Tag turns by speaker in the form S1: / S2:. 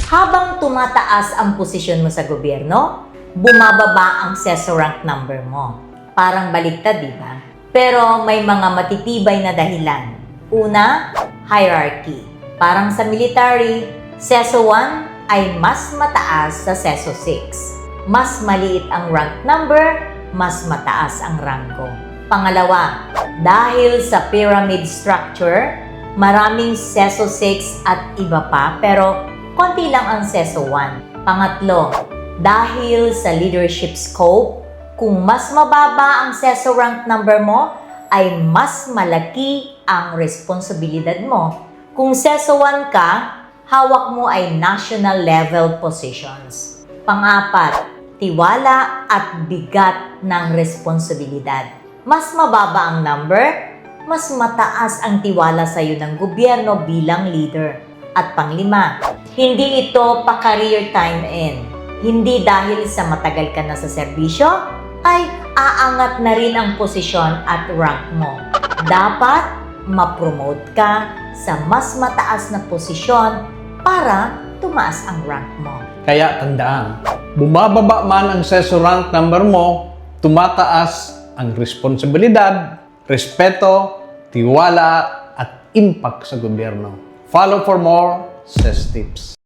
S1: Habang tumataas ang posisyon mo sa gobyerno, bumababa ang seso rank number mo. Parang baliktad, di ba? Pero may mga matitibay na dahilan. Una, hierarchy. Parang sa military, seso 1 ay mas mataas sa seso 6. Mas maliit ang rank number, mas mataas ang ranggo. Pangalawa, dahil sa pyramid structure, maraming seso 6 at iba pa, pero konti lang ang seso 1. Pangatlo, dahil sa leadership scope, kung mas mababa ang seso rank number mo, ay mas malaki ang responsibilidad mo. Kung seso 1 ka, hawak mo ay national level positions. Pang-apat, tiwala at bigat ng responsibilidad. Mas mababa ang number, mas mataas ang tiwala sa iyo ng gobyerno bilang leader. At panglima, hindi ito pa-career time in. Hindi dahil sa matagal ka na sa serbisyo, ay aangat na rin ang posisyon at rank mo. Dapat ma-promote ka sa mas mataas na posisyon para tumaas ang rank mo.
S2: Kaya tandaan, bumababa man ang seso rank number mo, tumataas ang responsibilidad, respeto, tiwala, at impact sa gobyerno. Follow for more SES tips.